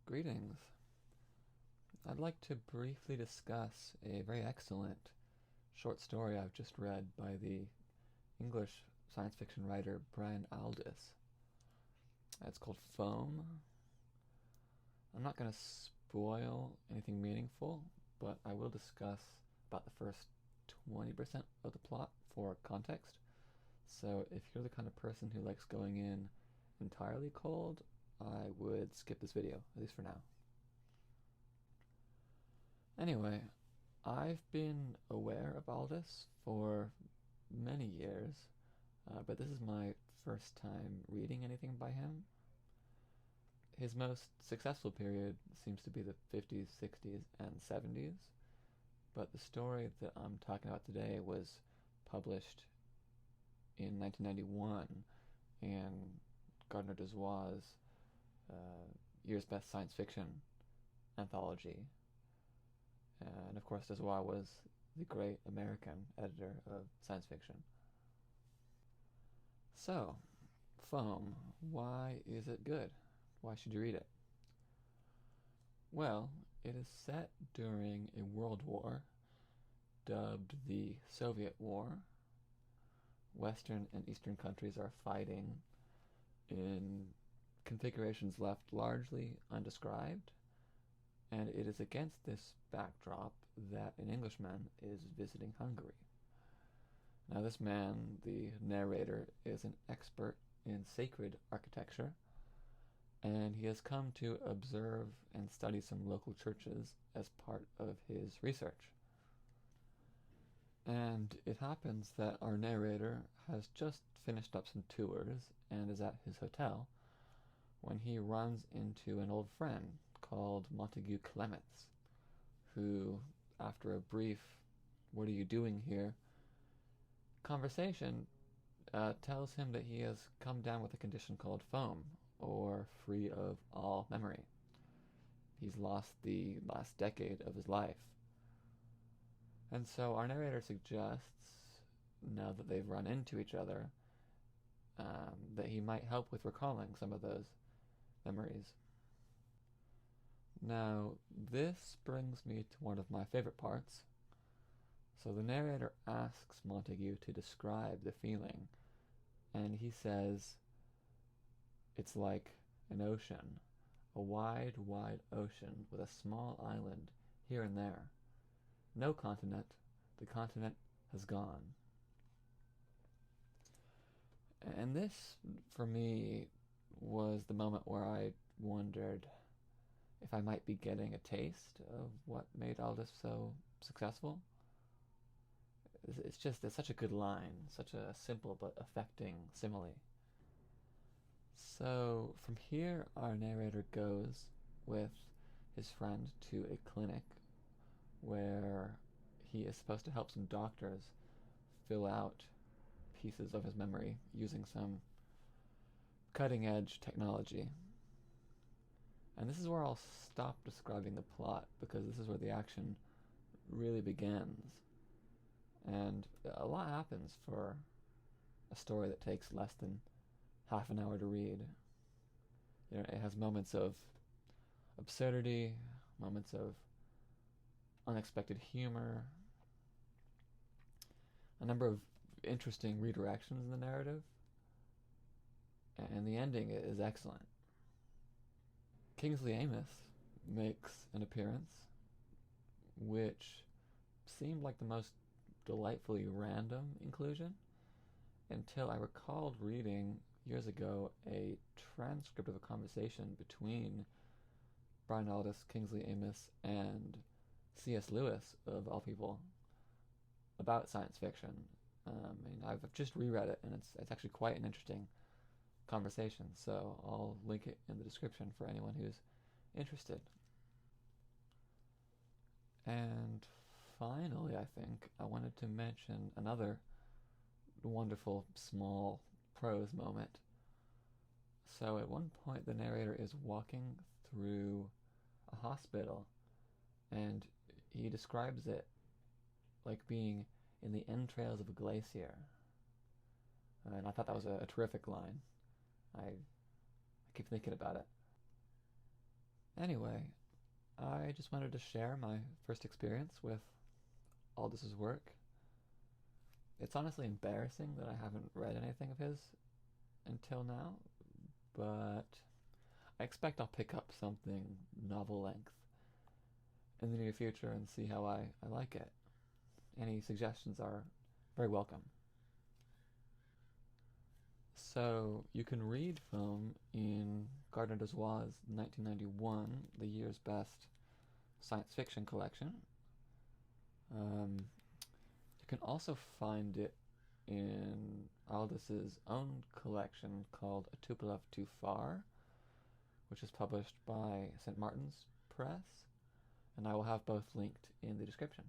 Greetings. I'd like to briefly discuss a very excellent short story I've just read by the English science fiction writer Brian Aldiss. It's called Foam. I'm not going to spoil anything meaningful, but I will discuss about the first 20% of the plot for context. So if you're the kind of person who likes going in entirely cold, I would skip this video, at least for now. Anyway, I've been aware of Aldiss for many years, but this is my first time reading anything by him. His most successful period seems to be the 50s, 60s, and 70s, but the story that I'm talking about today was published in 1991 in Gardner Dozois' Year's Best Science Fiction anthology. And of course, Dozois was the great American editor of science fiction. So, Foam, why is it good? Why should you read it? Well, it is set during a world war dubbed the Soviet War. Western and Eastern countries are fighting in configurations left largely undescribed, and it is against this backdrop that an Englishman is visiting Hungary. Now, this man, the narrator, is an expert in sacred architecture, and he has come to observe and study some local churches as part of his research. And it happens that our narrator has just finished up some tours and is at his hotel when he runs into an old friend called Montague Clements, who, after a brief "what are you doing here" conversation, tells him that he has come down with a condition called foam, or free of all memory. He's lost the last decade of his life. And so our narrator suggests, now that they've run into each other, that he might help with recalling some of those memories. Now, this brings me to one of my favorite parts. So the narrator asks Montague to describe the feeling, and he says, it's like an ocean, a wide, wide ocean with a small island here and there. No continent, the continent has gone. And this, for me, was the moment where I wondered if I might be getting a taste of what made Aldiss so successful. It's such a good line, such a simple but affecting simile. So from here, our narrator goes with his friend to a clinic where he is supposed to help some doctors fill out pieces of his memory using some cutting-edge technology. And this is where I'll stop describing the plot, because this is where the action really begins. And a lot happens for a story that takes less than half an hour to read. You know, it has moments of absurdity, moments of unexpected humor, a number of interesting redirections in the narrative, and the ending is excellent. Kingsley Amis makes an appearance, which seemed like the most delightfully random inclusion until I recalled reading years ago a transcript of a conversation between Brian Aldiss, Kingsley Amis, and C.S. Lewis, of all people, about science fiction. And I've just reread it, and it's actually quite an interesting conversation, so I'll link it in the description for anyone who's interested. And finally, I think I wanted to mention another wonderful small prose moment. So at one point, the narrator is walking through a hospital, and he describes it like being in the entrails of a glacier. And I thought that was a terrific line. I keep thinking about it. Anyway, I just wanted to share my first experience with Aldiss's work. It's honestly embarrassing that I haven't read anything of his until now, but I expect I'll pick up something novel length in the near future and see how I like it. Any suggestions are very welcome. So you can read from in Gardner Dozois' 1991, the year's best science fiction collection. You can also find it in Aldiss's own collection called A Tupolev Too Far, which is published by St. Martin's Press, and I will have both linked in the description.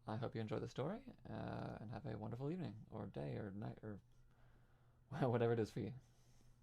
I hope you enjoy the story, and have a wonderful evening, or day, or night, or whatever it is for you.